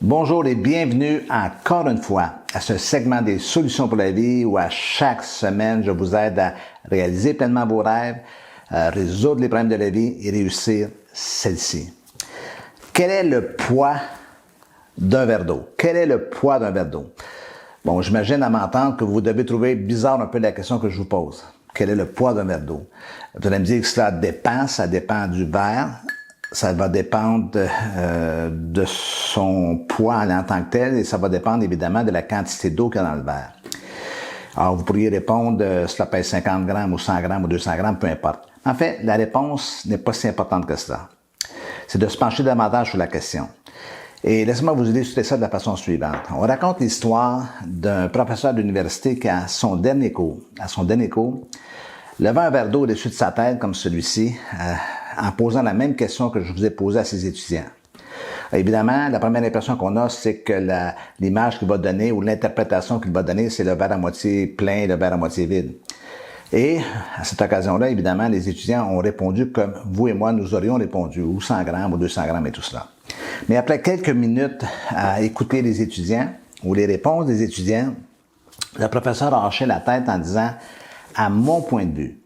Bonjour et bienvenue encore une fois à ce segment des solutions pour la vie où à chaque semaine, je vous aide à réaliser pleinement vos rêves, à résoudre les problèmes de la vie et réussir celle-ci. Quel est le poids d'un verre d'eau? Quel est le poids d'un verre d'eau? Bon, j'imagine à m'entendre que vous devez trouver bizarre un peu la question que je vous pose. Quel est le poids d'un verre d'eau? Vous allez me dire que ça dépend du verre. Ça va dépendre de son poids en tant que tel et ça va dépendre évidemment de la quantité d'eau qu'il y a dans le verre. Alors, vous pourriez répondre cela pèse 50 grammes ou 100 grammes ou 200 grammes, peu importe. En fait, la réponse n'est pas si importante que cela. C'est de se pencher davantage sur la question. Et laissez-moi vous illustrer ça de la façon suivante. On raconte l'histoire d'un professeur d'université qui, à son dernier cours, levait un verre d'eau au-dessus de sa tête comme celui-ci, en posant la même question que je vous ai posée à ses étudiants. Évidemment, la première impression qu'on a, c'est que l'image qu'il va donner ou l'interprétation qu'il va donner, c'est le verre à moitié plein et le verre à moitié vide. Et à cette occasion-là, évidemment, les étudiants ont répondu comme vous et moi, nous aurions répondu, ou 100 grammes ou 200 grammes et tout cela. Mais après quelques minutes à écouter les étudiants ou les réponses des étudiants, le professeur a hoché la tête en disant « À mon point de vue,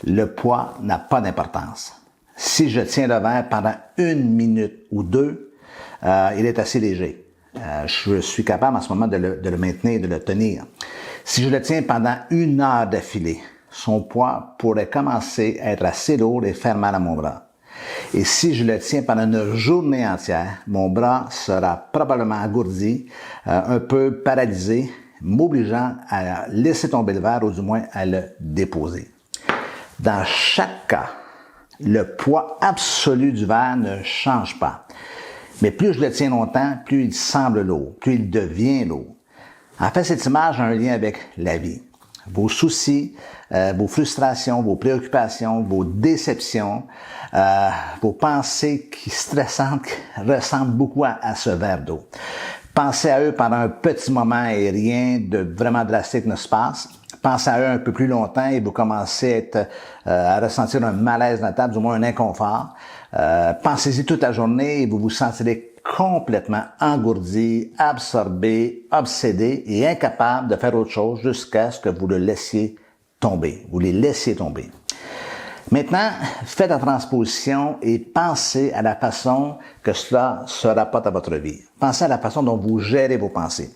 le poids n'a pas d'importance. Si je tiens le verre pendant 1 minute ou 2, il est assez léger. Je suis capable en ce moment de le maintenir, de le tenir. Si je le tiens pendant 1 heure d'affilée, son poids pourrait commencer à être assez lourd et faire mal à mon bras. Et si je le tiens pendant 1 journée entière, mon bras sera probablement engourdi, un peu paralysé, m'obligeant à laisser tomber le verre ou du moins à le déposer. Dans chaque cas, le poids absolu du verre ne change pas. Mais plus je le tiens longtemps, plus il semble lourd, plus il devient lourd. En fait, cette image a un lien avec la vie. Vos soucis, vos frustrations, vos préoccupations, vos déceptions, vos pensées stressantes ressemblent beaucoup à ce verre d'eau. Pensez à eux pendant un petit moment et rien de vraiment drastique ne se passe. Pensez à eux un peu plus longtemps et vous commencez à ressentir un malaise notable, du moins un inconfort. Pensez-y toute la journée et vous vous sentirez complètement engourdi, absorbé, obsédé et incapable de faire autre chose jusqu'à ce que vous le laissiez tomber. Vous les laissiez tomber. Maintenant, faites la transposition et pensez à la façon que cela se rapporte à votre vie. Pensez à la façon dont vous gérez vos pensées.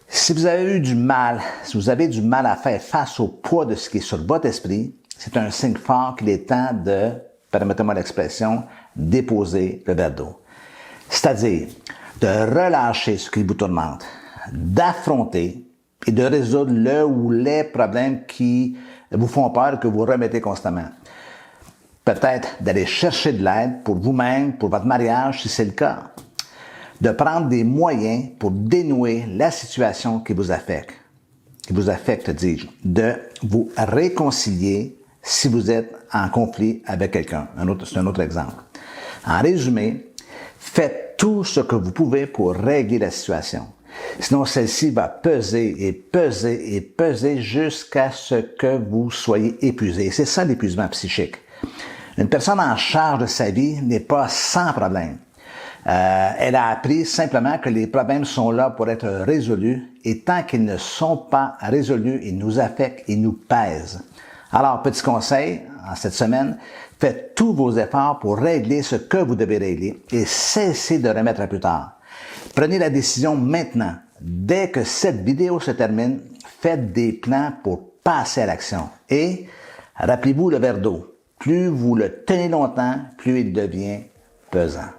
Si vous avez du mal à faire face au poids de ce qui est sur votre esprit, c'est un signe fort qu'il est temps de, permettez-moi l'expression, déposer le verre d'eau. C'est-à-dire de relâcher ce qui vous tourmente, d'affronter et de résoudre le ou les problèmes qui vous font peur et que vous remettez constamment. Peut-être d'aller chercher de l'aide pour vous-même, pour votre mariage, si c'est le cas. De prendre des moyens pour dénouer la situation qui vous affecte, dis-je. De vous réconcilier si vous êtes en conflit avec quelqu'un. C'est un autre exemple. En résumé, faites tout ce que vous pouvez pour régler la situation. Sinon, celle-ci va peser et peser et peser jusqu'à ce que vous soyez épuisé. C'est ça l'épuisement psychique. Une personne en charge de sa vie n'est pas sans problème. Elle a appris simplement que les problèmes sont là pour être résolus et tant qu'ils ne sont pas résolus, ils nous affectent, ils nous pèsent. Alors, petit conseil, en cette semaine, faites tous vos efforts pour régler ce que vous devez régler et cessez de remettre à plus tard. Prenez la décision maintenant. Dès que cette vidéo se termine, faites des plans pour passer à l'action. Et rappelez-vous le verre d'eau. Plus vous le tenez longtemps, plus il devient pesant.